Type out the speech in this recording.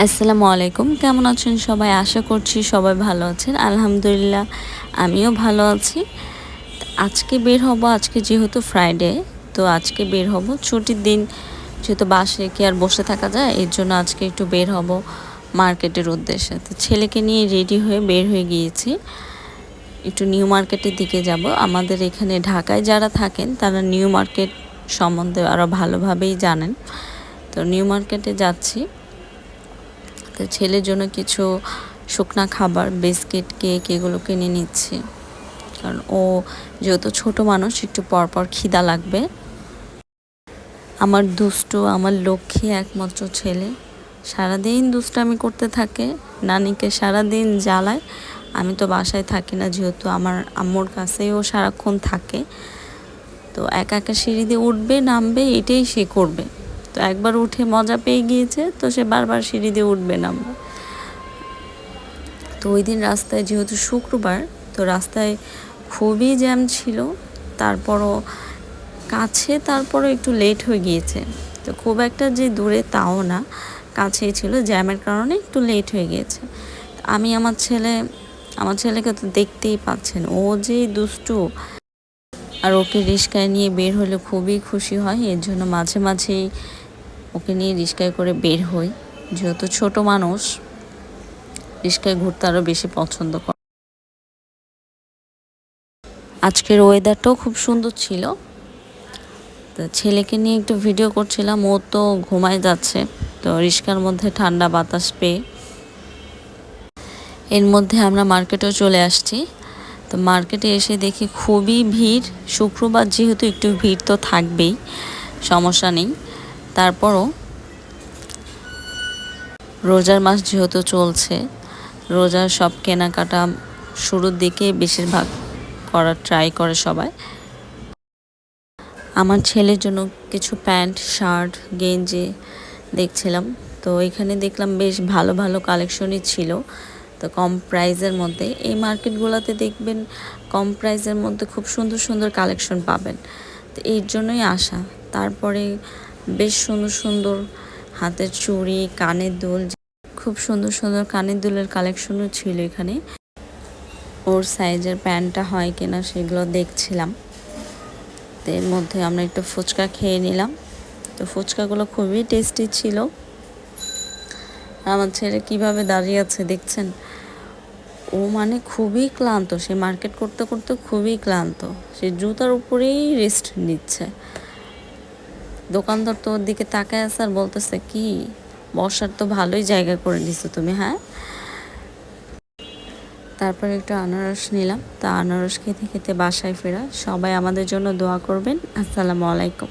আসসালামু আলাইকুম, কেমন আছেন সবাই? আশা করছি সবাই ভালো আছেন। আলহামদুলিল্লাহ আমিও ভালো আছি। আজকে বের হব, আজকে যেহেতু ফ্রাইডে, তো আজকে বের হব ছুটির দিন, যেহেতু বাসায় কি আর বসে থাকা যায়, এর জন্য আজকে একটু বের হব মার্কেটের উদ্দেশ্যে। তো ছেলেকে নিয়ে রেডি হয়ে বের হয়ে গিয়েছি, একটু নিউ মার্কেটের দিকে যাব। আমাদের এখানে ঢাকায় যারা থাকেন তারা নিউ মার্কেট সম্বন্ধে আরও ভালোভাবেই জানেন। তো নিউ মার্কেটে যাচ্ছি। তো ছেলের জন্য কিছু শুকনা খাবার, বিস্কিট, কেক এগুলো কিনে নিচ্ছি, কারণ ও যেহেতু ছোট মানুষ, একটু পরপর খিদা লাগবে। আমার দুষ্টু, আমার লক্ষ্মী একমাত্র ছেলে, সারাদিন দুষ্টামি করতে থাকে, নানিকে সারাদিন জ্বালায়। আমি তো বাসায় থাকি না, যেহেতু আমার আম্মুর কাছেই ও সারাক্ষণ থাকে। তো একা একা সিঁড়ি দিয়ে উঠবে নামবে, এটাই সে করবে। তো একবার উঠে মজা পেয়ে গিয়েছে, তো সে বারবার সিঁড়ি দিয়ে উঠবে নামবে। তো ওই দিন রাস্তায়, যেহেতু শুক্রবার, তো রাস্তায় খুবই জ্যাম ছিল। তারপরও একটু লেট হয়ে গিয়েছে। তো খুব একটা যে দূরে তাও না, কাছেই ছিল, জ্যামের কারণে একটু লেট হয়ে গিয়েছে। আমি আমার ছেলেকে তো দেখতেই পাচ্ছেন, ও যে দুষ্টু। আর ওকে রিস্কায় নিয়ে বের হলে খুবই খুশি হয়, এর জন্য মাঝে মাঝেই ওকে নিয়ে রিস্কায় করে বের হই। যেহেতু ছোট মানুষ, রিস্কায় ঘুরতে আরও বেশি পছন্দ করে। আজকের ওয়েদারটাও খুব সুন্দর ছিল। তো ছেলেকে নিয়ে একটু ভিডিও করছিলাম, ও তো ঘুমায় যাচ্ছে। তো রিস্কার মধ্যে ঠান্ডা বাতাস পেয়ে এর মধ্যে আমরা মার্কেটেও চলে আসছি। তো মার্কেটে এসে দেখি খুবই ভিড়। শুক্রবার যেহেতু একটু ভিড় তো থাকবেই, সমস্যা নেই। তারপরও রোজার মাস যেহেতু চলছে, রোজার সব কেনাকাটা শুরুর দিকে বেশিরভাগ করার ট্রাই করে সবাই। আমার ছেলের জন্য কিছু প্যান্ট, শার্ট, গেঞ্জি দেখছিলাম। তো এখানে দেখলাম বেশ ভালো ভালো কালেকশনই ছিল, তো কম প্রাইসের মধ্যে। এই মার্কেটগুলোতে দেখবেন কম প্রাইসের মধ্যে খুব সুন্দর সুন্দর কালেকশন পাবেন, তো এর জন্যই আসা। তারপরে বেশ সুন্দর সুন্দর হাতের চুড়ি, কানের দুল, খুব সুন্দর সুন্দর কানের দুলের কালেকশনও ছিল এখানে। ওর সাইজের প্যান্টটা হয় কিনা সেগুলো দেখছিলাম। তো এর মধ্যে আমরা একটু ফুচকা খেয়ে নিলাম। তো ফুচকাগুলো খুবই টেস্টি ছিল। আমার ছেলে কীভাবে দাঁড়িয়ে আছে দেখছেন, ও মানে খুবই ক্লান্ত, সে মার্কেট করতে করতে খুবই ক্লান্ত, সে জুতার উপরেই রেস্ট নিচ্ছে। দোকানদার তো ওর দিকে তাকায় আছে আর বলতেছে, কি বসার তো ভালোই জায়গা করে নিছো তুমি, হ্যাঁ। তারপর একটু আনারস নিলাম। তা আনারস খেতে খেতে বাসায় ফেরা। সবাই আমাদের জন্য দোয়া করবেন। আসসালামু আলাইকুম।